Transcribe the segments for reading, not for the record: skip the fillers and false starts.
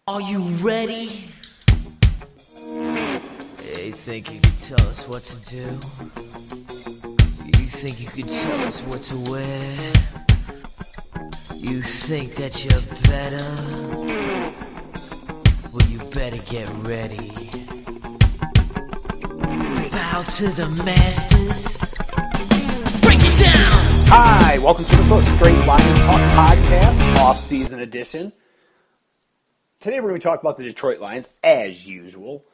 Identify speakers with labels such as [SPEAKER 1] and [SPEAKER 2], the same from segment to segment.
[SPEAKER 1] Are you ready? You think you can tell us what to do? You think you can tell us what to wear? You think that you're better? Well, you better get ready. Bow to the masters. Break it down!
[SPEAKER 2] Hi, welcome to the Straight Lions Talk Podcast, off-season edition. Today we're going to talk about the Detroit Lions, as usual.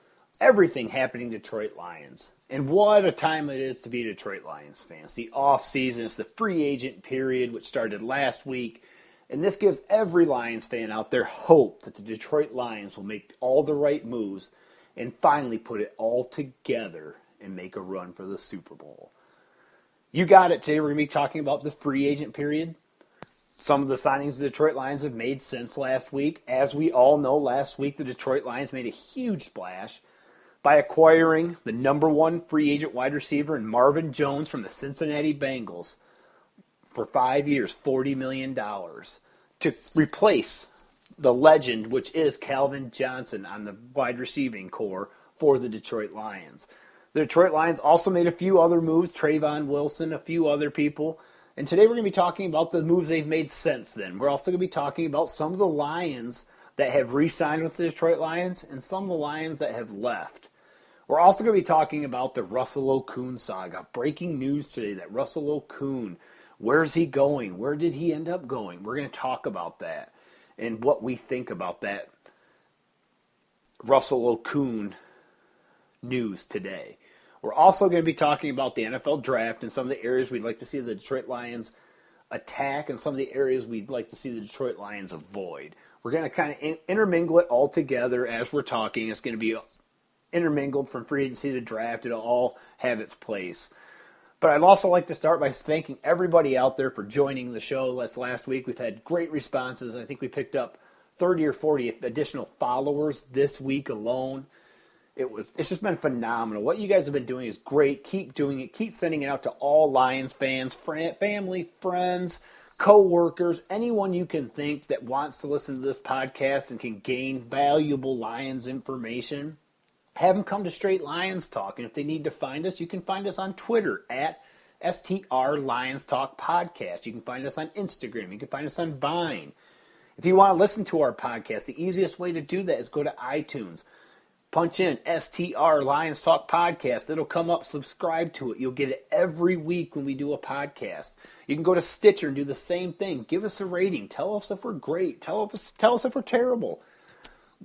[SPEAKER 2] Everything happening Detroit Lions. And what a time it is to be a Detroit Lions fans. The off-season, it's the free agent period, which started last week. And this gives every Lions fan out there hope that the Detroit Lions will make all the right moves and finally put it all together and make a run for the Super Bowl. You got it. Today we're going to be talking about the free agent period. Some of the signings the Detroit Lions have made since last week. As we all know, last week the Detroit Lions made a huge splash by acquiring the number one free agent wide receiver in Marvin Jones from the Cincinnati Bengals for 5 years, $40 million, to replace the legend, which is Calvin Johnson, on the wide receiving core for the Detroit Lions. The Detroit Lions also made a few other moves, Trayvon Wilson, a few other people. And today we're going to be talking about the moves they've made since then. We're also going to be talking about some of the Lions that have re-signed with the Detroit Lions and some of the Lions that have left. We're also going to be talking about the Russell Okung saga. Breaking news today that Russell Okung, where's he going? Where did he end up going? We're going to talk about that and what we think about that Russell Okung news today. We're also going to be talking about the NFL draft and some of the areas we'd like to see the Detroit Lions attack and some of the areas we'd like to see the Detroit Lions avoid. We're going to kind of intermingle it all together as we're talking. It's going to be intermingled from free agency to draft. It'll all have its place. But I'd also like to start by thanking everybody out there for joining the show. Last week we've had great responses. I think we picked up 30 or 40 additional followers this week alone. It's just been phenomenal. What you guys have been doing is great. Keep doing it. Keep sending it out to all Lions fans, family, friends, co-workers, anyone you can think that wants to listen to this podcast and can gain valuable Lions information. Have them come to Straight Lions Talk. And if they need to find us, you can find us on Twitter at STR Lions Talk Podcast. You can find us on Instagram. You can find us on Vine. If you want to listen to our podcast, the easiest way to do that is go to iTunes. Punch in STR Lions Talk Podcast. It'll come up. Subscribe to it. You'll get it every week when we do a podcast. You can go to Stitcher and do the same thing. Give us a rating. Tell us if we're great. Tell us if we're terrible.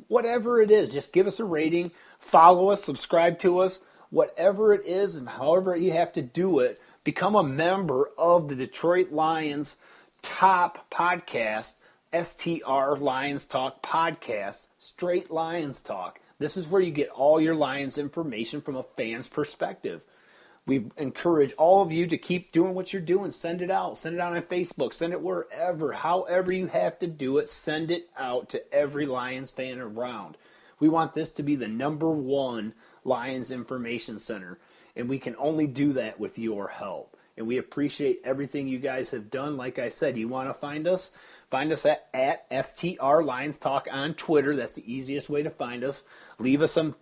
[SPEAKER 2] Whatever it is, just give us a rating. Follow us. Subscribe to us. Whatever it is and however you have to do it, become a member of the Detroit Lions top podcast, STR Lions Talk Podcast, Straight Lions Talk. This is where you get all your Lions information from a fan's perspective. We encourage all of you to keep doing what you're doing. Send it out. Send it out on Facebook. Send it wherever. However you have to do it, send it out to every Lions fan around. We want this to be the number one Lions information center, and we can only do that with your help. And we appreciate everything you guys have done. Like I said, you want to find us? Find us at STR Lions Talk on Twitter. That's the easiest way to find us. Leave us some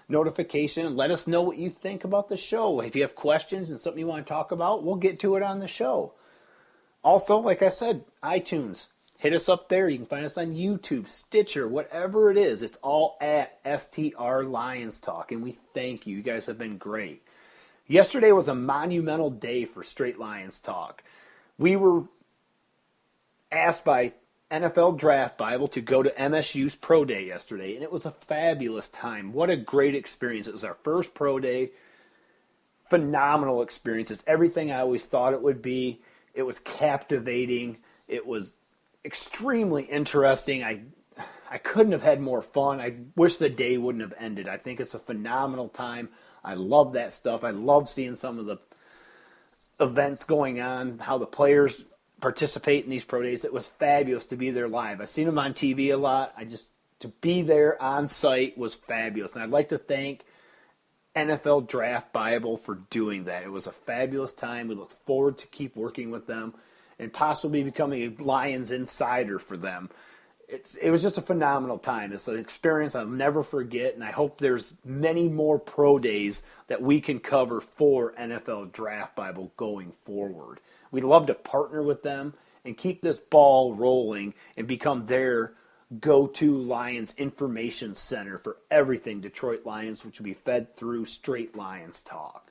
[SPEAKER 2] notification. Let us know what you think about the show. If you have questions and something you want to talk about, we'll get to it on the show. Also, like I said, iTunes. Hit us up there. You can find us on YouTube, Stitcher, whatever it is. It's all at STR Lions Talk, and we thank you. You guys have been great. Yesterday was a monumental day for Straight Lions Talk. We were asked by NFL Draft Bible to go to MSU's Pro Day yesterday, and it was a fabulous time. What a great experience. It was our first Pro Day. Phenomenal experience. It's everything I always thought it would be. It was captivating. It was extremely interesting. I couldn't have had more fun. I wish the day wouldn't have ended. I think it's a phenomenal time. I love that stuff. I love seeing some of the events going on, how the players participate in these pro days. It was fabulous to be there live. I've seen them on TV a lot. To be there on site was fabulous. And I'd like to thank NFL Draft Bible for doing that. It was a fabulous time. We look forward to keep working with them and possibly becoming a Lions insider for them. it was just a phenomenal time. It's an experience I'll never forget, and I hope there's many more pro days that we can cover for NFL Draft Bible going forward. We'd love to partner with them and keep this ball rolling and become their go-to Lions information center for everything Detroit Lions, which will be fed through Straight Lions Talk.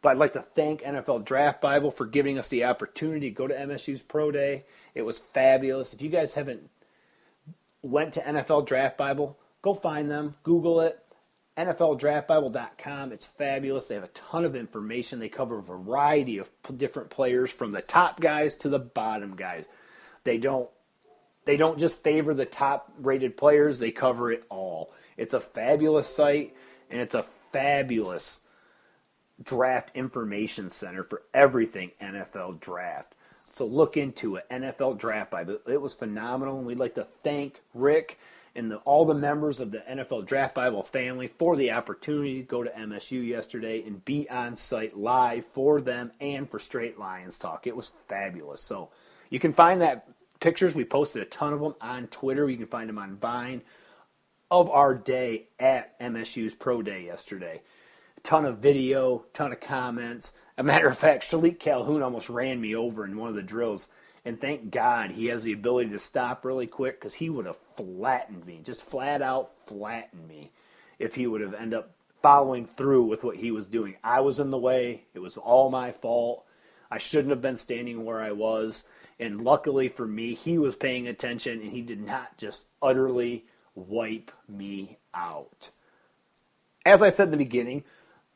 [SPEAKER 2] But I'd like to thank NFL Draft Bible for giving us the opportunity to go to MSU's Pro Day. It was fabulous. If you guys haven't went to NFL Draft Bible, go find them, Google it, NFLDraftBible.com. It's fabulous. They have a ton of information. They cover a variety of different players, from the top guys to the bottom guys. They don't just favor the top-rated players. They cover it all. It's a fabulous site, and it's a fabulous draft information center for everything NFL Draft. So look into it, NFL Draft Bible. It was phenomenal, and we'd like to thank Rick and all the members of the NFL Draft Bible family for the opportunity to go to MSU yesterday and be on site live for them and for Straight Lions Talk. It was fabulous. So you can find that pictures. We posted a ton of them on Twitter. You can find them on Vine of our day at MSU's Pro Day yesterday. A ton of video, ton of comments. A matter of fact, Shalik Calhoun almost ran me over in one of the drills. And thank God he has the ability to stop really quick, because he would have flattened me, just flat out flattened me, if he would have ended up following through with what he was doing. I was in the way. It was all my fault. I shouldn't have been standing where I was. And luckily for me, he was paying attention, and he did not just utterly wipe me out. As I said in the beginning,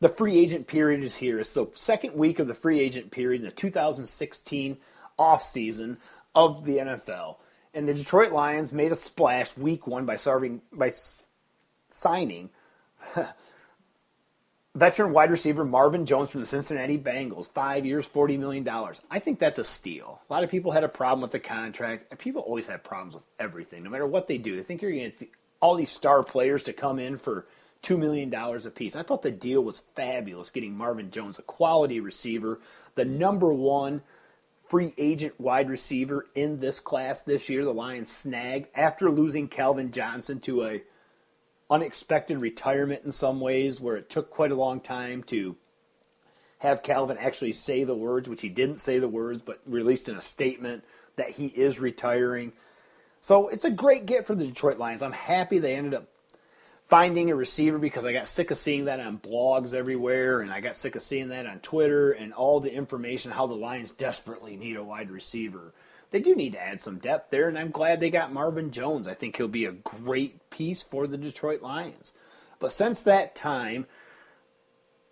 [SPEAKER 2] the free agent period is here. It's the second week of the free agent period in the 2016 offseason of the NFL. And the Detroit Lions made a splash week one by signing veteran wide receiver Marvin Jones from the Cincinnati Bengals, 5 years, $40 million. I think that's a steal. A lot of people had a problem with the contract. People always have problems with everything, no matter what they do. They think you're going to get all these star players to come in for $2 million a piece. I thought the deal was fabulous, getting Marvin Jones, a quality receiver, the number one free agent wide receiver in this class this year. The Lions snagged after losing Calvin Johnson to a unexpected retirement in some ways, where it took quite a long time to have Calvin actually say the words, which he didn't say the words, but released in a statement that he is retiring. So it's a great get for the Detroit Lions. I'm happy they ended up finding a receiver, because I got sick of seeing that on blogs everywhere, and I got sick of seeing that on Twitter and all the information how the Lions desperately need a wide receiver. They do need to add some depth there, and I'm glad they got Marvin Jones. I think he'll be a great piece for the Detroit Lions. But since that time,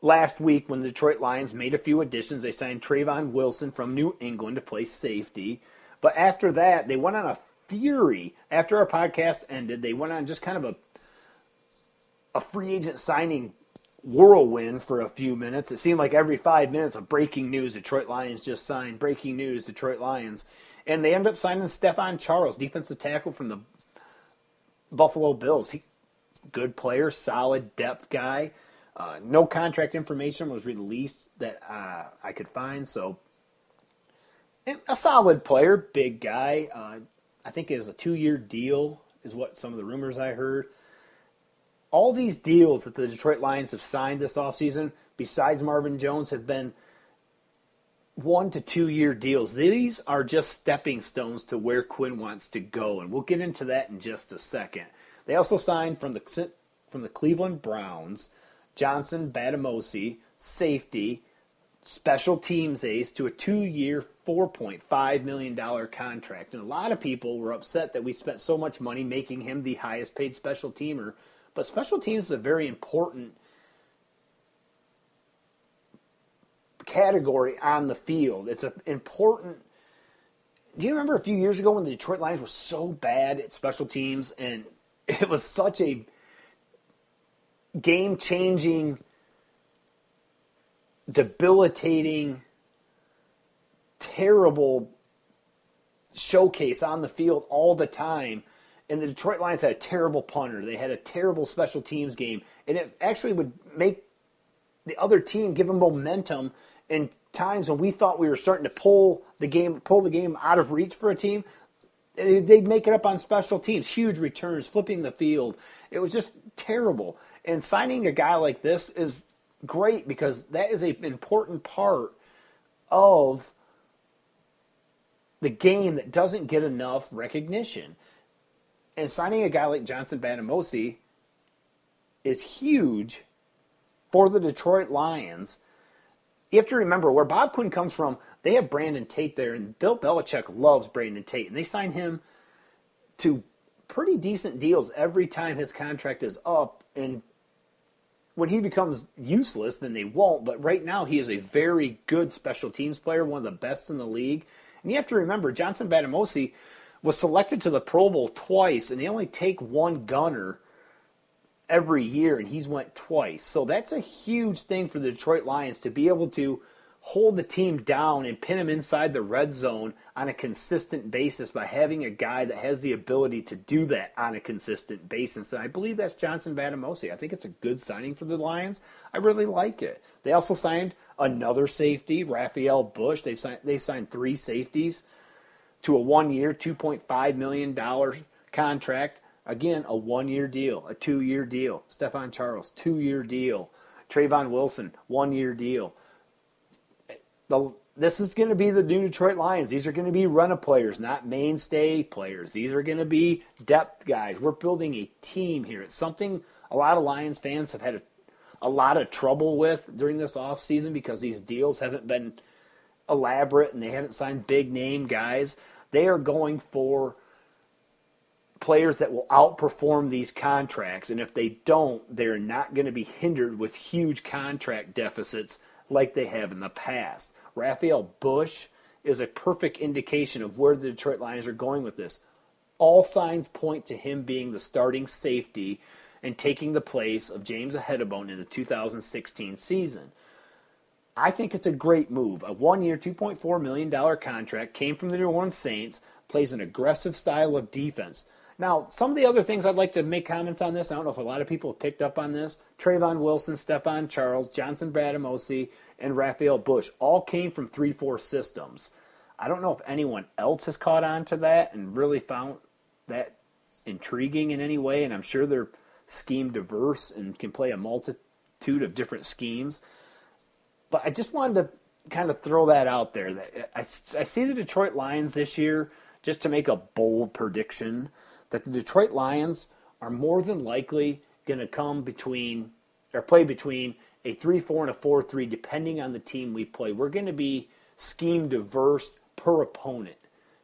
[SPEAKER 2] last week when the Detroit Lions made a few additions, they signed Trayvon Wilson from New England to play safety. But after that, they went on a fury. After our podcast ended, they went on just kind of a free agent signing whirlwind for a few minutes. It seemed like every 5 minutes of breaking news, Detroit Lions just signed, breaking news, Detroit Lions. And they ended up signing Stephon Charles, defensive tackle from the Buffalo Bills. Good player, solid depth guy. No contract information was released that I could find. So a solid player, big guy. I think it is a 2-year deal is what some of the rumors I heard. All these deals that the Detroit Lions have signed this offseason, besides Marvin Jones, have been 1 to 2 year deals. These are just stepping stones to where Quinn wants to go, and we'll get into that in just a second. They also signed from the Cleveland Browns, Johnson Batamosi, safety, special teams ace, to a 2-year, $4.5 million contract. And a lot of people were upset that we spent so much money making him the highest paid special teamer. But special teams is a very important category on the field. It's an important. Do you remember a few years ago when the Detroit Lions were so bad at special teams, and it was such a game-changing, debilitating, terrible showcase on the field all the time? And the Detroit Lions had a terrible punter. They had a terrible special teams game. And it actually would make the other team, give them momentum in times when we thought we were starting to pull the game out of reach for a team. they'd make it up on special teams, huge returns, flipping the field. It was just terrible. And signing a guy like this is great because that is an important part of the game that doesn't get enough recognition. And signing a guy like Johnson Badamosi is huge for the Detroit Lions. You have to remember where Bob Quinn comes from. They have Brandon Tate there, and Bill Belichick loves Brandon Tate, and they sign him to pretty decent deals every time his contract is up. And when he becomes useless, then they won't. But right now, he is a very good special teams player, one of the best in the league. And you have to remember, Johnson Badamosi was selected to the Pro Bowl twice, and they only take one gunner every year, and he's went twice. So that's a huge thing for the Detroit Lions to be able to hold the team down and pin them inside the red zone on a consistent basis by having a guy that has the ability to do that on a consistent basis. And I believe that's Johnson Badamosi. I think it's a good signing for the Lions. I really like it. They also signed another safety, Raphael Bush. They signed 3 safeties to a 1-year, $2.5 million contract. Again, a 1-year deal, a 2-year deal. Stephon Charles, 2-year deal. Trayvon Wilson, 1-year deal. This is going to be the new Detroit Lions. These are going to be run-up players, not mainstay players. These are going to be depth guys. We're building a team here. It's something a lot of Lions fans have had a lot of trouble with during this offseason because these deals haven't been elaborate and they haven't signed big-name guys. They are going for players that will outperform these contracts, and if they don't, they're not going to be hindered with huge contract deficits like they have in the past. Raphael Bush is a perfect indication of where the Detroit Lions are going with this. All signs point to him being the starting safety and taking the place of James Ahedibone in the 2016 season. I think it's a great move. A 1-year, $2.4 million contract came from the New Orleans Saints, plays an aggressive style of defense. Now, some of the other things I'd like to make comments on this, I don't know if a lot of people have picked up on this. Trayvon Wilson, Stephon Charles, Johnson Badamosi, and Raphael Bush all came from 3-4 systems. I don't know if anyone else has caught on to that and really found that intriguing in any way, and I'm sure they're scheme diverse and can play a multitude of different schemes. But I just wanted to kind of throw that out there. That I see the Detroit Lions this year, just to make a bold prediction, that the Detroit Lions are more than likely going to play between a 3-4 and a 4-3, depending on the team we play. We're going to be scheme diverse per opponent.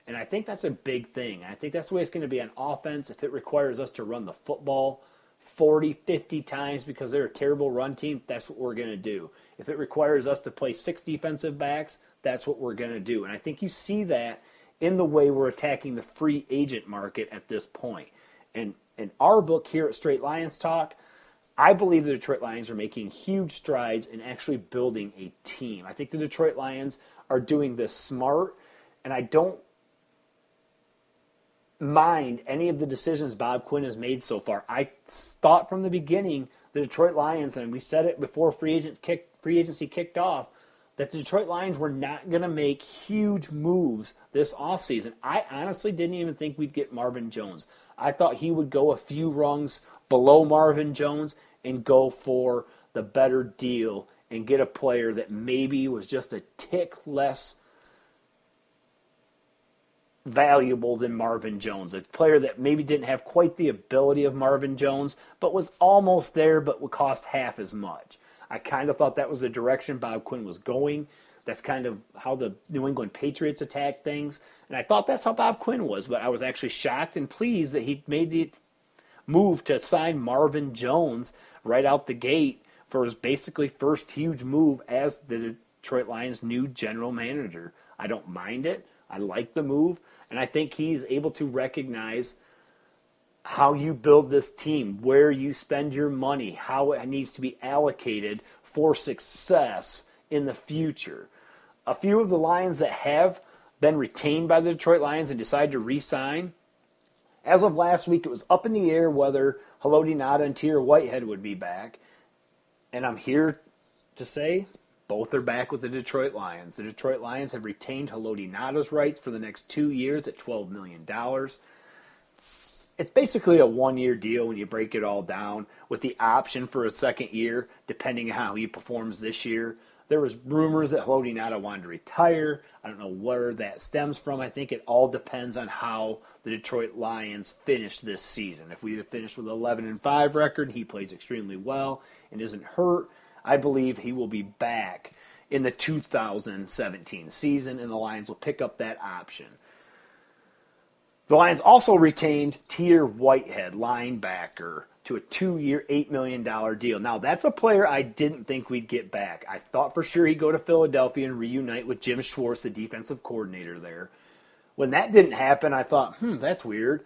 [SPEAKER 2] And I think that's a big thing. I think that's the way it's going to be on offense. If it requires us to run the football 40, 50 times because they're a terrible run team, that's what we're going to do. If it requires us to play 6 defensive backs, that's what we're going to do. And I think you see that in the way we're attacking the free agent market at this point. And in our book here at Straight Lions Talk, I believe the Detroit Lions are making huge strides in actually building a team. I think the Detroit Lions are doing this smart, and I don't mind any of the decisions Bob Quinn has made so far. I thought from the beginning the Detroit Lions, and we said it before free agency kicked off, that the Detroit Lions were not going to make huge moves this offseason. I honestly didn't even think we'd get Marvin Jones. I thought he would go a few rungs below Marvin Jones and go for the better deal and get a player that maybe was just a tick less valuable than Marvin Jones. A player that maybe didn't have quite the ability of Marvin Jones, but was almost there, but would cost half as much. I kind of thought that was the direction Bob Quinn was going. That's kind of how the New England Patriots attack things. And I thought that's how Bob Quinn was, but I was actually shocked and pleased that he made the move to sign Marvin Jones right out the gate for his basically first huge move as the Detroit Lions' new general manager. I don't mind it. I like the move, and I think he's able to recognize how you build this team, where you spend your money, how it needs to be allocated for success in the future. A few of the Lions that have been retained by the Detroit Lions and decided to re-sign, as of last week, it was up in the air whether Haloti Ngata and Tahir Whitehead would be back. And I'm here to say Both are back with the Detroit Lions. The Detroit Lions have retained Haloti Ngata's rights for the next 2 years at $12 million. It's basically a one-year deal when you break it all down, with the option for a second year, depending on how he performs this year. There was rumors that Haloti Ngata wanted to retire. I don't know where that stems from. I think it all depends on how the Detroit Lions finish this season. If we finish with an 11-5 record, he plays extremely well and isn't hurt, I believe he will be back in the 2017 season, and the Lions will pick up that option. The Lions also retained Tier Whitehead, linebacker, to a 2-year, $8 million deal. Now, that's a player I didn't think we'd get back. I thought for sure he'd go to Philadelphia and reunite with Jim Schwartz, the defensive coordinator there. When that didn't happen, I thought, that's weird.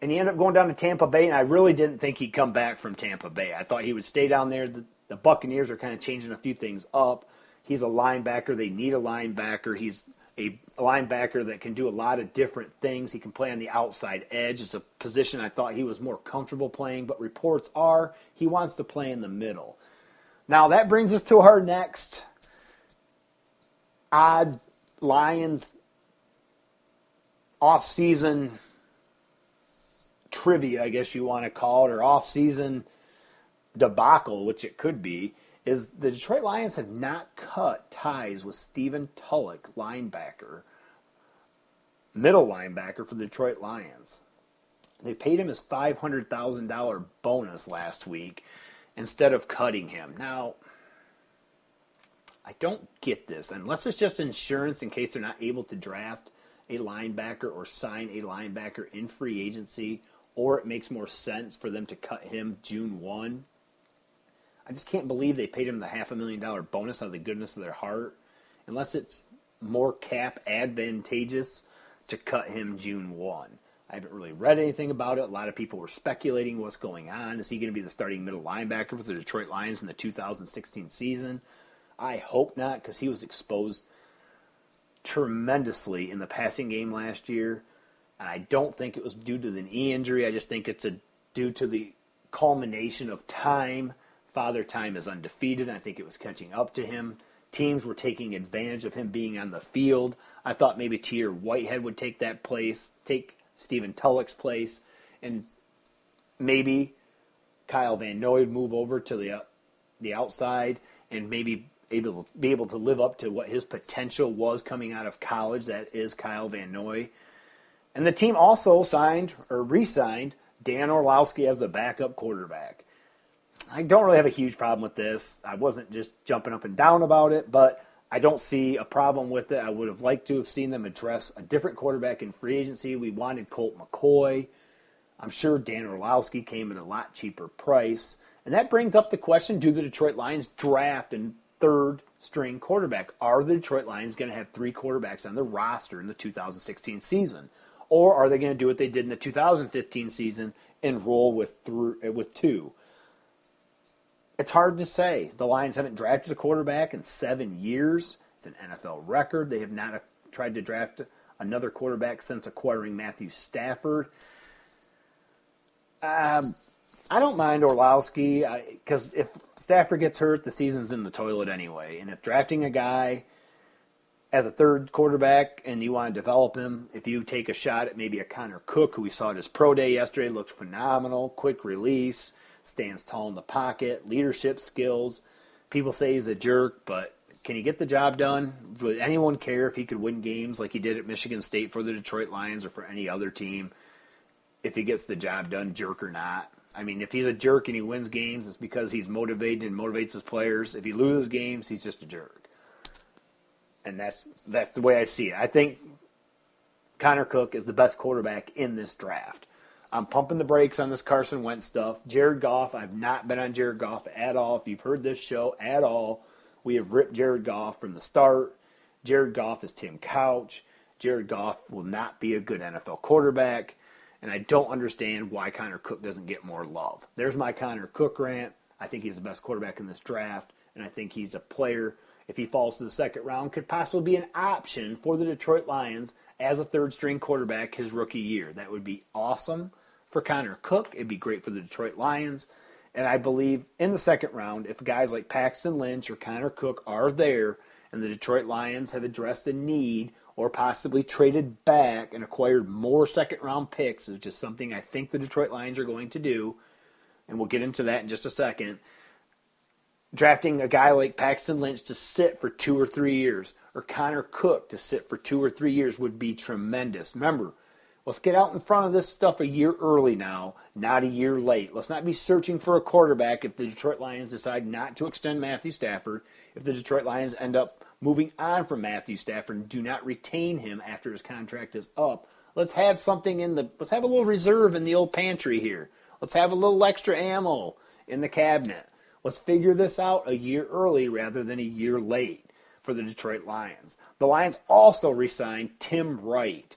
[SPEAKER 2] And he ended up going down to Tampa Bay, and I really didn't think he'd come back from Tampa Bay. I thought he would stay down there. The Buccaneers are kind of changing a few things up. He's a linebacker. They need a linebacker. He's a linebacker that can do a lot of different things. He can play on the outside edge. It's a position I thought he was more comfortable playing, but reports are he wants to play in the middle. Now, that brings us to our next odd Lions off-season trivia, I guess you want to call it, or off-season debacle, which it could be, is the Detroit Lions have not cut ties with Stephen Tulloch, middle linebacker for the Detroit Lions. They paid him his $500,000 bonus last week instead of cutting him. Now, I don't get this, unless it's just insurance in case they're not able to draft a linebacker or sign a linebacker in free agency, or it makes more sense for them to cut him June 1. I just can't believe they paid him the $500,000 bonus out of the goodness of their heart, unless it's more cap advantageous to cut him June 1. I haven't really read anything about it. A lot of people were speculating what's going on. Is he going to be the starting middle linebacker for the Detroit Lions in the 2016 season? I hope not, because he was exposed tremendously in the passing game last year, and I don't think it was due to the knee injury. I just think it's due to the culmination of time. Father Time is undefeated. I think it was catching up to him. Teams were taking advantage of him being on the field. I thought maybe Tier Whitehead would take that place, take Stephen Tulloch's place, and maybe Kyle Van Noy would move over to the outside and maybe be able to live up to what his potential was coming out of college. That is Kyle Van Noy. And the team also re-signed Dan Orlovsky as the backup quarterback. I don't really have a huge problem with this. I wasn't just jumping up and down about it, but I don't see a problem with it. I would have liked to have seen them address a different quarterback in free agency. We wanted Colt McCoy. I'm sure Dan Orlovsky came at a lot cheaper price. And that brings up the question, do the Detroit Lions draft a third-string quarterback? Are the Detroit Lions going to have 3 quarterbacks on the roster in the 2016 season? Or are they going to do what they did in the 2015 season and roll with 2? It's hard to say. The Lions haven't drafted a quarterback in 7 years. It's an NFL record. They have not tried to draft another quarterback since acquiring Matthew Stafford. I don't mind Orlovsky, because if Stafford gets hurt, the season's in the toilet anyway. And if drafting a guy as a third quarterback and you want to develop him, if you take a shot at maybe a Connor Cook, who we saw at his pro day yesterday, looked phenomenal, quick release, stands tall in the pocket, leadership skills. People say he's a jerk, but can he get the job done? Would anyone care if he could win games like he did at Michigan State for the Detroit Lions or for any other team? If he gets the job done, jerk or not. I mean, if he's a jerk and he wins games, it's because he's motivated and motivates his players. If he loses games, he's just a jerk. And that's the way I see it. I think Connor Cook is the best quarterback in this draft. I'm pumping the brakes on this Carson Wentz stuff. Jared Goff, I've not been on Jared Goff at all. If you've heard this show at all, we have ripped Jared Goff from the start. Jared Goff is Tim Couch. Jared Goff will not be a good NFL quarterback. And I don't understand why Connor Cook doesn't get more love. There's my Connor Cook rant. I think he's the best quarterback in this draft. And I think he's a player, if he falls to the second round, could possibly be an option for the Detroit Lions as a third-string quarterback his rookie year. That would be awesome for Connor Cook. It'd be great for the Detroit Lions. And I believe in the second round, if guys like Paxton Lynch or Connor Cook are there and the Detroit Lions have addressed a need or possibly traded back and acquired more second-round picks, which is something I think the Detroit Lions are going to do, and we'll get into that in just a second, drafting a guy like Paxton Lynch to sit for 2 or 3 years or Connor Cook to sit for 2 or 3 years would be tremendous. Remember, let's get out in front of this stuff a year early now, not a year late. Let's not be searching for a quarterback if the Detroit Lions decide not to extend Matthew Stafford, if the Detroit Lions end up moving on from Matthew Stafford and do not retain him after his contract is up. Let's have let's have a little reserve in the old pantry here. Let's have a little extra ammo in the cabinet. Let's figure this out a year early rather than a year late for the Detroit Lions. The Lions also re-signed Tim Wright.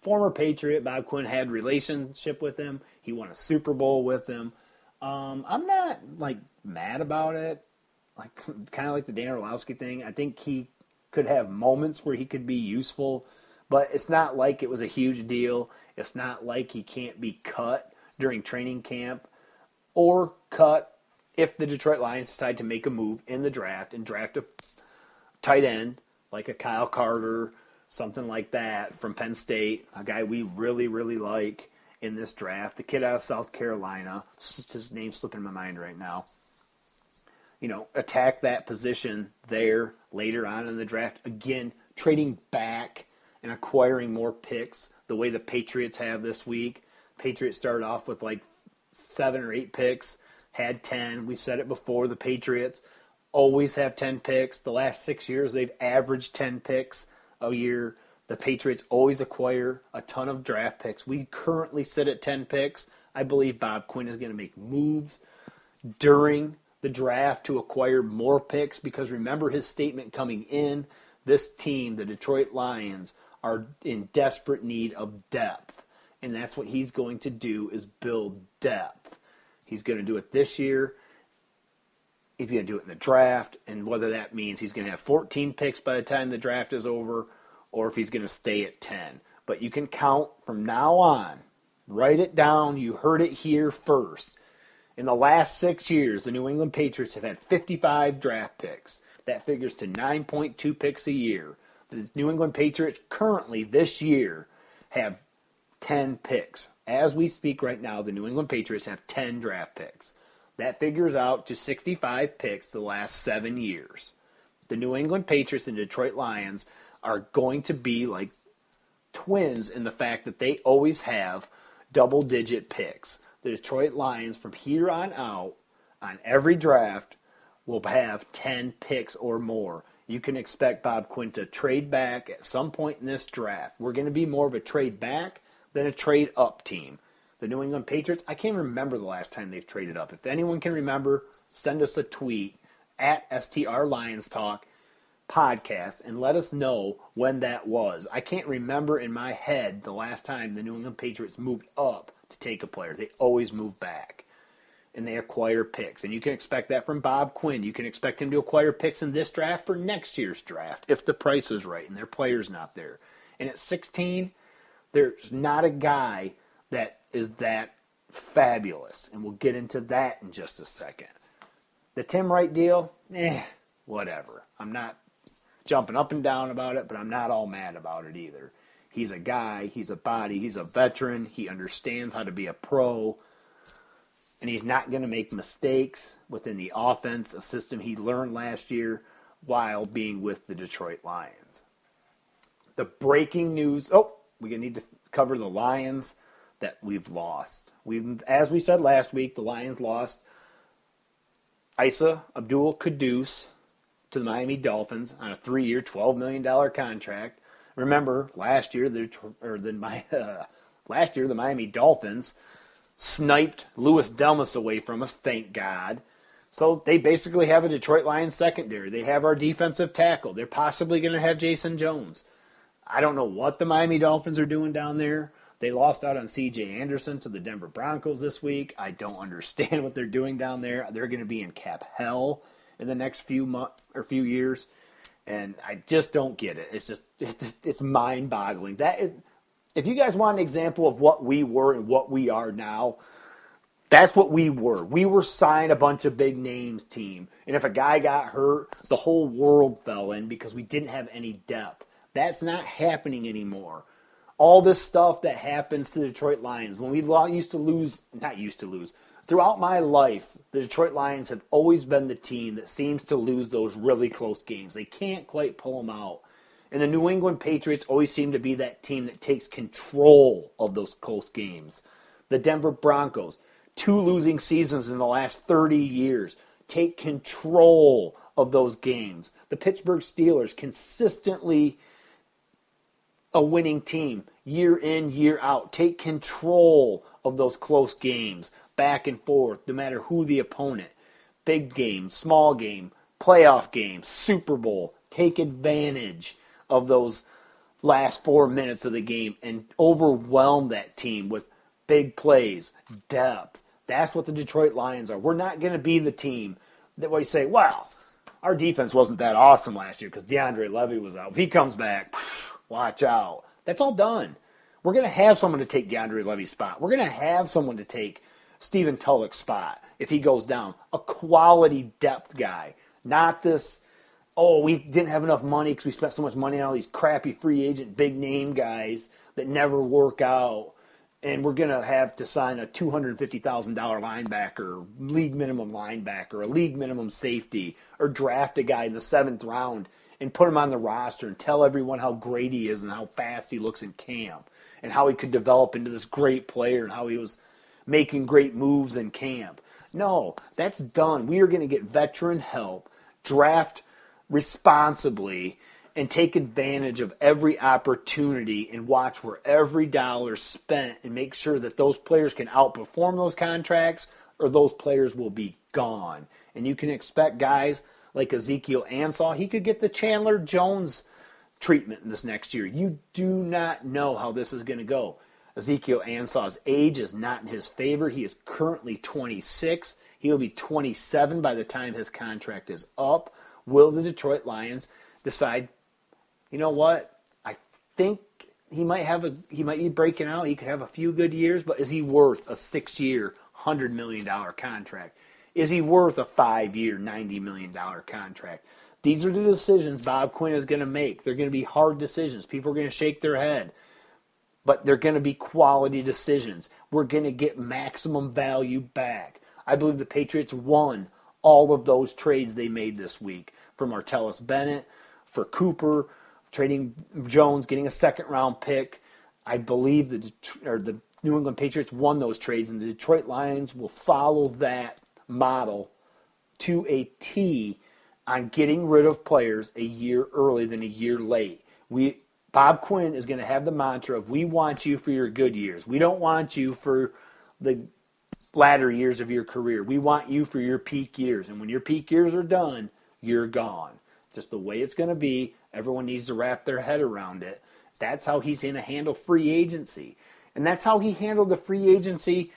[SPEAKER 2] Former Patriot. Bob Quinn had a relationship with him. He won a Super Bowl with him. I'm not mad about it. Kind of like the Dan Orlowski thing. I think he could have moments where he could be useful, but it's not like it was a huge deal. It's not like he can't be cut during training camp or cut if the Detroit Lions decide to make a move in the draft and draft a tight end like a Kyle Carter, something like that from Penn State, a guy we really, really like in this draft. The kid out of South Carolina, his name's slipping in my mind right now. Attack that position there later on in the draft. Again, trading back and acquiring more picks the way the Patriots have this week. Patriots started off with 7 or 8 picks, had 10. We said it before, the Patriots always have 10 picks. The last 6 years, they've averaged 10 picks a year. The Patriots always acquire a ton of draft picks. We currently sit at 10 picks. I believe Bob Quinn is going to make moves during the draft to acquire more picks because remember his statement coming in, this team, the Detroit Lions, are in desperate need of depth. And that's what he's going to do is build depth. He's going to do it this year. He's going to do it in the draft. And whether that means he's going to have 14 picks by the time the draft is over or if he's going to stay at 10. But you can count from now on. Write it down. You heard it here first. In the last 6 years, the New England Patriots have had 55 draft picks. That figures to 9.2 picks a year. The New England Patriots currently this year have 10 picks. As we speak right now, the New England Patriots have 10 draft picks. That figures out to 65 picks the last 7 years. The New England Patriots and Detroit Lions are going to be like twins in the fact that they always have double-digit picks. The Detroit Lions from here on out, on every draft, will have 10 picks or more. You can expect Bob Quinn to trade back at some point in this draft. We're going to be more of a trade back than a trade up team. The New England Patriots, I can't remember the last time they've traded up. If anyone can remember, send us a tweet at STR Lions Talk podcast and let us know when that was. I can't remember in my head the last time the New England Patriots moved up to take a player. They always move back, and they acquire picks. And you can expect that from Bob Quinn. You can expect him to acquire picks in this draft for next year's draft if the price is right and their player's not there. And at 16, there's not a guy that is that fabulous, and we'll get into that in just a second. The Tim Wright deal, whatever. I'm not jumping up and down about it, but I'm not all mad about it either. He's a guy, he's a body, he's a veteran, he understands how to be a pro, and he's not going to make mistakes within the offense, a system he learned last year while being with the Detroit Lions. The breaking news, we're going to need to cover the Lions that we've lost. As we said last week, the Lions lost Isa Abdul-Quddus to the Miami Dolphins on a 3-year, $12 million contract. Remember, last year the Miami Dolphins sniped Louis Delmas away from us, thank God. So they basically have a Detroit Lions secondary. They have our defensive tackle. They're possibly going to have Jason Jones. I don't know what the Miami Dolphins are doing down there. They lost out on C.J. Anderson to the Denver Broncos this week. I don't understand what they're doing down there. They're going to be in cap hell in the next few years, and I just don't get it. It's mind-boggling. If you guys want an example of what we were and what we are now, That's what we were. We were signed a bunch of big names team. And if a guy got hurt, the whole world fell in because we didn't have any depth. That's not happening anymore. All this stuff that happens to the Detroit Lions, when we used to lose, not used to lose, throughout my life, the Detroit Lions have always been the team that seems to lose those really close games. They can't quite pull them out. And the New England Patriots always seem to be that team that takes control of those close games. The Denver Broncos, 2 losing seasons in the last 30 years, take control of those games. The Pittsburgh Steelers, consistently a winning team, year in, year out, take control of those close games, back and forth, no matter who the opponent. Big game, small game, playoff game, Super Bowl, take advantage of those last 4 minutes of the game and overwhelm that team with big plays, depth. That's what the Detroit Lions are. We're not going to be the team that we say, wow, our defense wasn't that awesome last year because DeAndre Levy was out. If he comes back, watch out. That's all done. We're going to have someone to take DeAndre Levy's spot. We're going to have someone to take Stephen Tulloch's spot if he goes down. A quality depth guy, not this, oh, we didn't have enough money because we spent so much money on all these crappy free agent big name guys that never work out. And we're going to have to sign a $250,000 linebacker, league minimum linebacker, a league minimum safety, or draft a guy in the 7th round and put him on the roster and tell everyone how great he is and how fast he looks in camp and how he could develop into this great player and how he was making great moves in camp. No, that's done. We are going to get veteran help, draft responsibly, and take advantage of every opportunity and watch where every dollar is spent and make sure that those players can outperform those contracts or those players will be gone. And you can expect guys like Ezekiel Ansah, he could get the Chandler Jones treatment in this next year. You do not know how this is going to go. Ezekiel Ansah's age is not in his favor. He is currently 26. He will be 27 by the time his contract is up. Will the Detroit Lions decide, you know what, I think he might be breaking out. He could have a few good years, but is he worth a 6-year, $100 million contract? Is he worth a 5-year, $90 million contract? These are the decisions Bob Quinn is going to make. They're going to be hard decisions. People are going to shake their head. But they're going to be quality decisions. We're going to get maximum value back. I believe the Patriots won all of those trades they made this week. For Martellus Bennett, for Cooper, trading Jones, getting a 2nd-round pick. I believe the New England Patriots won those trades, and the Detroit Lions will follow that model to a T on getting rid of players a year early than a year late. Bob Quinn is going to have the mantra of, we want you for your good years. We don't want you for the latter years of your career. We want you for your peak years. And when your peak years are done, you're gone. Just the way it's going to be. Everyone needs to wrap their head around it. That's how he's going to handle free agency. And that's how he handled the free agency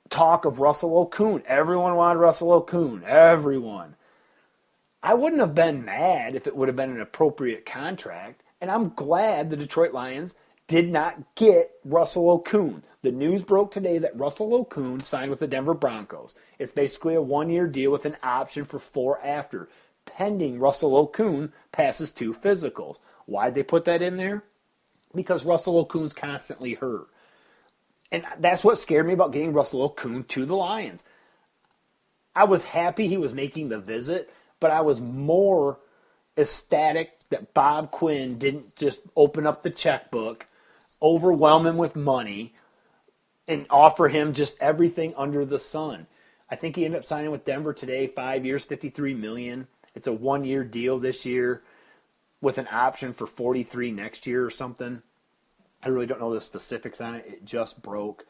[SPEAKER 2] talk of Russell Okung. Everyone wanted Russell Okung. Everyone. I wouldn't have been mad if it would have been an appropriate contract. And I'm glad the Detroit Lions did not get Russell Okung. The news broke today that Russell Okung signed with the Denver Broncos. It's basically a 1-year deal with an option for 4 after, pending Russell Okung passes 2 physicals. Why'd they put that in there? Because Russell Okung's constantly hurt. And that's what scared me about getting Russell Okung to the Lions. I was happy he was making the visit, but I was more ecstatic that Bob Quinn didn't just open up the checkbook, overwhelm him with money, and offer him just everything under the sun. I think he ended up signing with Denver today, 5 years, $53 million. It's a 1-year deal this year with an option for 43 next year or something. I really don't know the specifics on it. It just broke.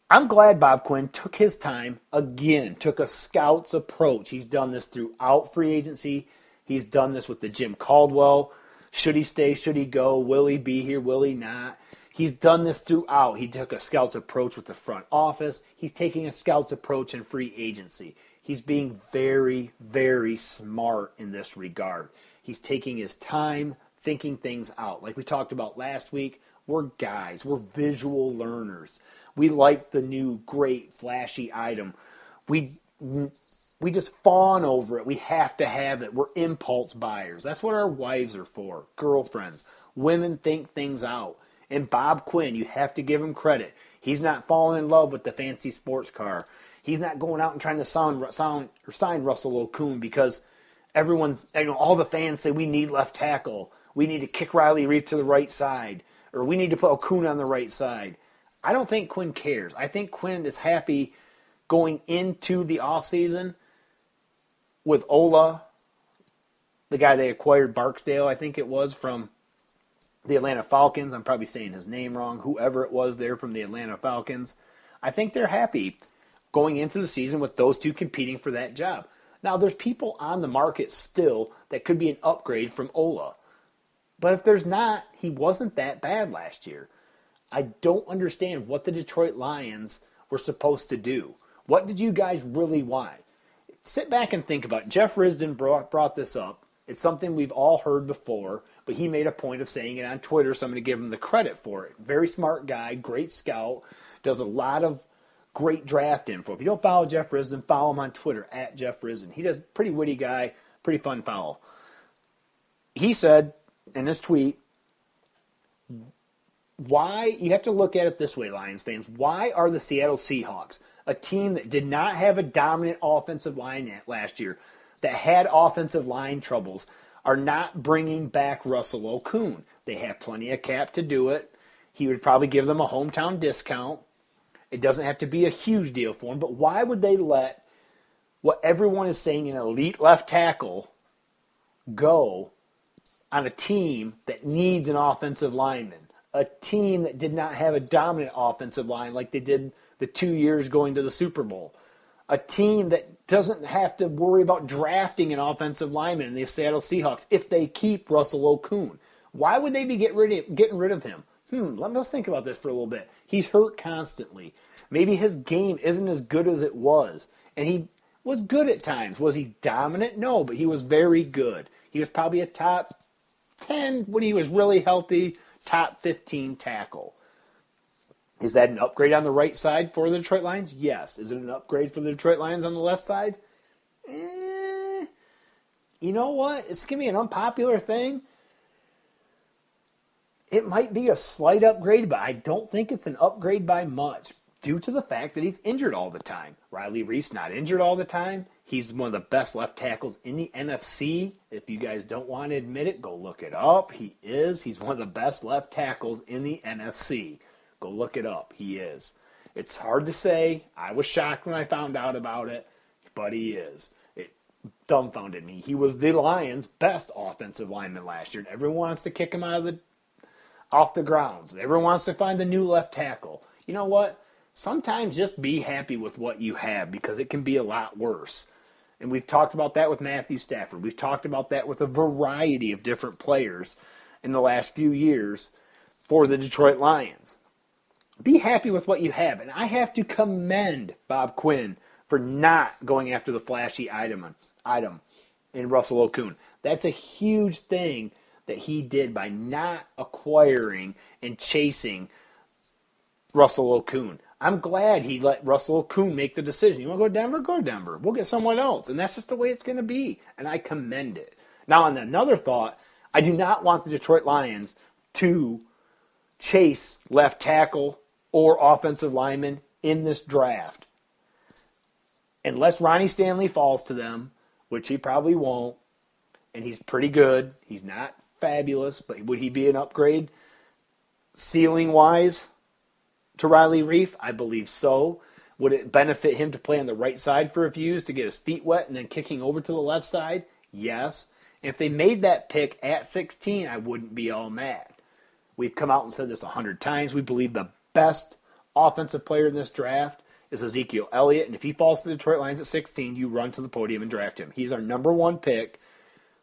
[SPEAKER 2] I'm glad Bob Quinn took his time, again, took a scout's approach. He's done this throughout free agency. He's done this with the Jim Caldwell. Should he stay? Should he go? Will he be here? Will he not? He's done this throughout. He took a scout's approach with the front office. He's taking a scout's approach in free agency. He's being very, very smart in this regard. He's taking his time, thinking things out. Like we talked about last week, We're guys. We're visual learners. We like the new, great, flashy item. We just fawn over it. We have to have it. We're impulse buyers. That's what our wives are for, girlfriends. Women think things out. And Bob Quinn, you have to give him credit. He's not falling in love with the fancy sports car. He's not going out and trying to sign Russell Okung because everyone, all the fans say we need left tackle. We need to kick Riley Reef to the right side. Or we need to put Okung on the right side. I don't think Quinn cares. I think Quinn is happy going into the offseason with Ola, the guy they acquired, Barksdale, I think it was, from the Atlanta Falcons. I'm probably saying his name wrong. Whoever it was there from the Atlanta Falcons. I think they're happy going into the season with those two competing for that job. Now, there's people on the market still that could be an upgrade from Ola. But if there's not, he wasn't that bad last year. I don't understand what the Detroit Lions were supposed to do. What did you guys really want? Sit back and think about it. Jeff Risdon brought this up. It's something we've all heard before, but he made a point of saying it on Twitter, so I'm going to give him the credit for it. Very smart guy, great scout, does a lot of great draft info. If you don't follow Jeff Risdon, follow him on Twitter, @Jeff Risdon. He does pretty witty guy, pretty fun follow. He said in his tweet, why, you have to look at it this way, Lions fans, why are the Seattle Seahawks, a team that did not have a dominant offensive line last year, that had offensive line troubles, are not bringing back Russell Okung? They have plenty of cap to do it. He would probably give them a hometown discount. It doesn't have to be a huge deal for him, but why would they let what everyone is saying an elite left tackle go on a team that needs an offensive lineman? A team that did not have a dominant offensive line like they did the 2 years going to the Super Bowl. A team that doesn't have to worry about drafting an offensive lineman in the Seattle Seahawks if they keep Russell Okung. Why would they be getting rid of him? Let's think about this for a little bit. He's hurt constantly. Maybe his game isn't as good as it was. And he was good at times. Was he dominant? No, but he was very good. He was probably a top 10 when he was really healthy, top 15 tackle. Is that an upgrade on the right side for the Detroit Lions? Yes. Is it an upgrade for the Detroit Lions on the left side? You know what? It's going to be an unpopular thing. It might be a slight upgrade, but I don't think it's an upgrade by much due to the fact that he's injured all the time. Riley Reif's not injured all the time. He's one of the best left tackles in the NFC. If you guys don't want to admit it, go look it up. He is. He's one of the best left tackles in the NFC. Go look it up. He is. It's hard to say. I was shocked when I found out about it, but he is. It dumbfounded me. He was the Lions' best offensive lineman last year. Everyone wants to kick him off the grounds. Everyone wants to find the new left tackle. You know what? Sometimes just be happy with what you have because it can be a lot worse. And we've talked about that with Matthew Stafford. We've talked about that with a variety of different players in the last few years for the Detroit Lions. Be happy with what you have. And I have to commend Bob Quinn for not going after the flashy item in Russell Okung. That's a huge thing that he did by not acquiring and chasing Russell Okung. I'm glad he let Russell Okung make the decision. You want to go to Denver? Go to Denver. We'll get someone else. And that's just the way it's going to be. And I commend it. Now, on another thought, I do not want the Detroit Lions to chase left tackle or offensive lineman in this draft. Unless Ronnie Stanley falls to them, which he probably won't, and he's pretty good. He's not fabulous, but would he be an upgrade ceiling-wise to Riley Reif? I believe so. Would it benefit him to play on the right side for a few years to get his feet wet and then kicking over to the left side? Yes. If they made that pick at 16, I wouldn't be all mad. We've come out and said this 100 times. We believe the best offensive player in this draft is Ezekiel Elliott, and if he falls to the Detroit Lions at 16, you run to the podium and draft him. He's our number one pick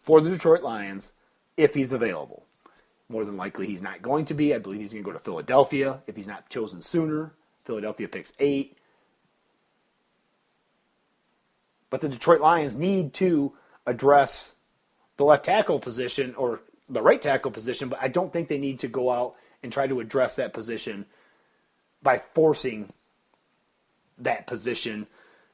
[SPEAKER 2] for the Detroit Lions if he's available. More than likely he's not going to be. I believe he's going to go to Philadelphia if he's not chosen sooner. Philadelphia picks 8. But the Detroit Lions need to address the left tackle position or the right tackle position, but I don't think they need to go out and try to address that position by forcing that position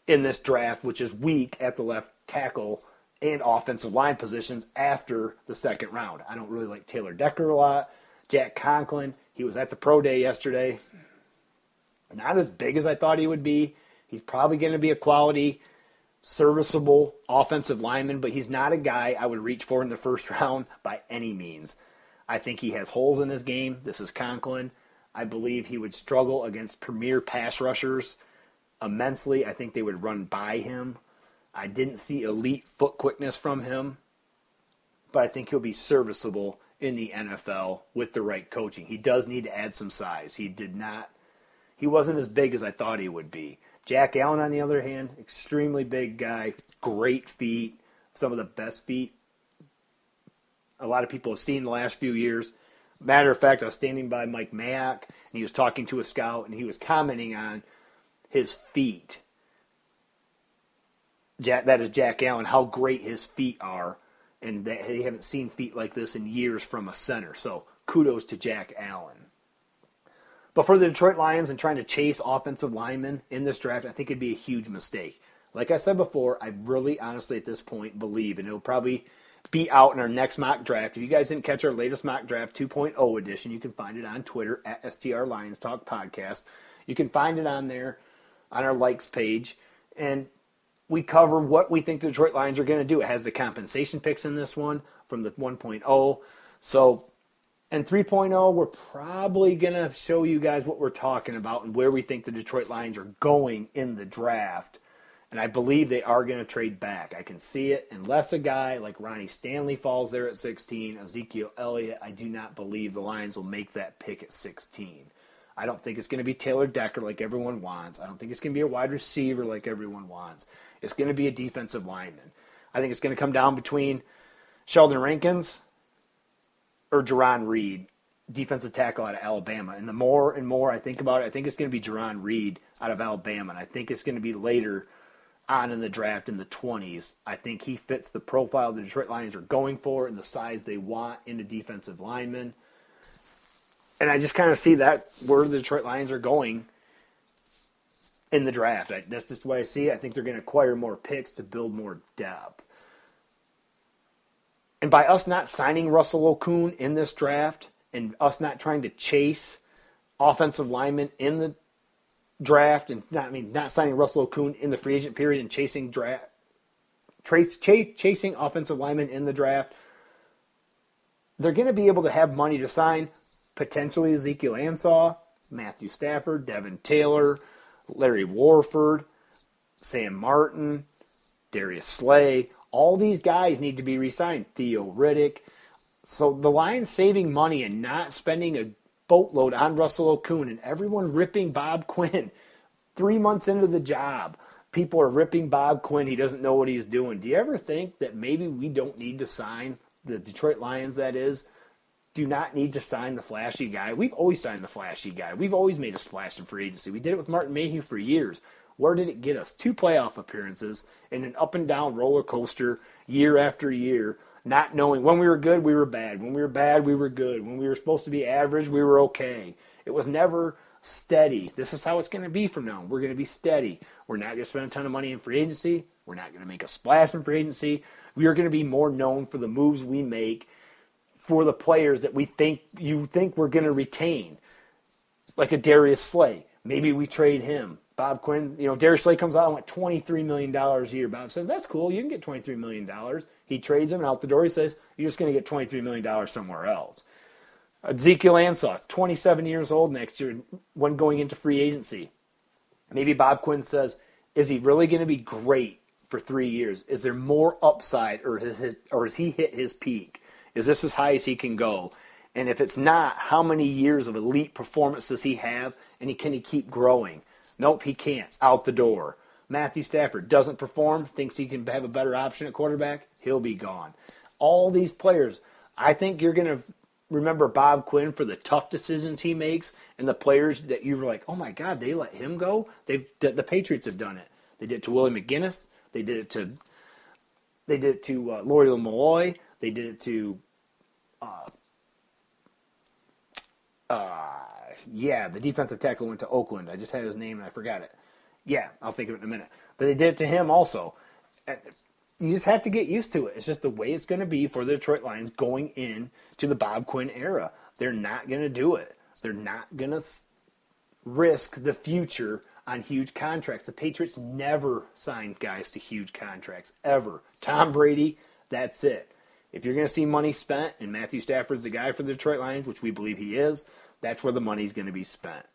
[SPEAKER 2] in this draft, which is weak at the left tackle and offensive line positions after the second round. I don't really like Taylor Decker a lot. Jack Conklin, he was at the pro day yesterday. Not as big as I thought he would be. He's probably going to be a quality, serviceable offensive lineman, but he's not a guy I would reach for in the first round by any means. I think he has holes in his game. This is Conklin. I believe he would struggle against premier pass rushers immensely. I think they would run by him. I didn't see elite foot quickness from him, but I think he'll be serviceable in the NFL with the right coaching. He does need to add some size. He wasn't as big as I thought he would be. Jack Allen, on the other hand, extremely big guy, great feet, some of the best feet a lot of people have seen the last few years. Matter of fact, I was standing by Mike Mayock, and he was talking to a scout, and he was commenting on his feet. That is Jack Allen, how great his feet are, and that they haven't seen feet like this in years from a center. So kudos to Jack Allen. But for the Detroit Lions and trying to chase offensive linemen in this draft, I think it'd be a huge mistake. Like I said before, I really honestly at this point believe, and it'll probably be out in our next mock draft. If you guys didn't catch our latest mock draft 2.0 edition, you can find it on Twitter at STR Lions Talk Podcast. You can find it on there on our likes page. And we cover what we think the Detroit Lions are going to do. It has the compensation picks in this one from the 1.0. So, in 3.0, we're probably going to show you guys what we're talking about and where we think the Detroit Lions are going in the draft. And I believe they are going to trade back. I can see it. Unless a guy like Ronnie Stanley falls there at 16, Ezekiel Elliott, I do not believe the Lions will make that pick at 16. I don't think it's going to be Taylor Decker like everyone wants. I don't think it's going to be a wide receiver like everyone wants. It's going to be a defensive lineman. I think it's going to come down between Sheldon Rankins or Jerron Reed, defensive tackle out of Alabama. And the more and more I think about it, I think it's going to be Jerron Reed out of Alabama. And I think it's going to be later on in the draft in the 20s. I think he fits the profile the Detroit Lions are going for and the size they want in a defensive lineman. And I just kind of see that where the Detroit Lions are going in the draft. That's just the way I see it. I think they're going to acquire more picks to build more depth. And by us not signing Russell Okung in this draft and us not trying to chase offensive linemen in the draft and not signing Russell Okung in the free agent period and chasing offensive linemen in the draft, they're going to be able to have money to sign potentially Ezekiel Ansah, Matthew Stafford, Devin Taylor, Larry Warford, Sam Martin, Darius Slay. All these guys need to be re-signed. Theo Riddick. So the Lions saving money and not spending a boatload on Russell Okung and everyone ripping Bob Quinn 3 months into the job. People are ripping Bob Quinn. He doesn't know what he's doing. Do you ever think that maybe we don't need to sign the Detroit Lions, that is, do not need to sign the flashy guy? We've always signed the flashy guy. We've always made a splash in free agency. We did it with Martin Mayhew for years. Where did it get us? 2 playoff appearances and an up and down roller coaster year after year, not knowing when we were good, we were bad. When we were bad, we were good. When we were supposed to be average, we were okay. It was never steady. This is how it's going to be from now on. We're going to be steady. We're not going to spend a ton of money in free agency. We're not going to make a splash in free agency. We are going to be more known for the moves we make for the players that you think we're going to retain, like a Darius Slay. Maybe we trade him. Bob Quinn, Darius Slay comes out and went $23 million a year. Bob says, that's cool. You can get $23 million. He trades him, and out the door he says, you're just going to get $23 million somewhere else. Ezekiel Ansah, 27 years old next year when going into free agency. Maybe Bob Quinn says, is he really going to be great for 3 years? Is there more upside, or has he hit his peak? Is this as high as he can go? And if it's not, how many years of elite performance does he have, and can he keep growing? Nope, he can't. Out the door. Matthew Stafford doesn't perform, thinks he can have a better option at quarterback, he'll be gone. All these players, I think you're going to remember Bob Quinn for the tough decisions he makes and the players that you were like, oh my God, they let him go? The Patriots have done it. They did it to Willie McGinnis. They did it to Lori Malloy. They did it to Lori Malloy. They did it to The defensive tackle went to Oakland. I just had his name and I forgot it. Yeah, I'll think of it in a minute. But they did it to him also. You just have to get used to it. It's just the way it's going to be for the Detroit Lions going into the Bob Quinn era. They're not going to do it. They're not going to risk the future on huge contracts. The Patriots never signed guys to huge contracts, ever. Tom Brady, that's it. If you're going to see money spent, and Matthew Stafford's the guy for the Detroit Lions, which we believe he is, that's where the money's going to be spent.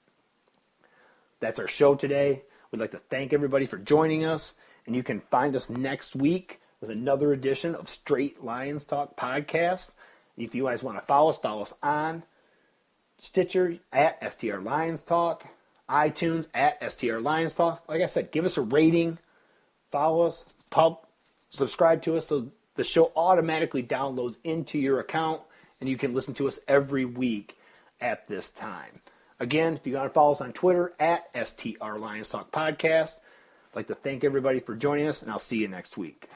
[SPEAKER 2] That's our show today. We'd like to thank everybody for joining us, and you can find us next week with another edition of Straight Lions Talk Podcast. If you guys want to follow us on Stitcher at STR Lions Talk, iTunes at STR Lions Talk. Like I said, give us a rating, follow us, subscribe to us so the show automatically downloads into your account and you can listen to us every week at this time. Again, if you want to follow us on Twitter at STR Lions Talk Podcast, I'd like to thank everybody for joining us, and I'll see you next week.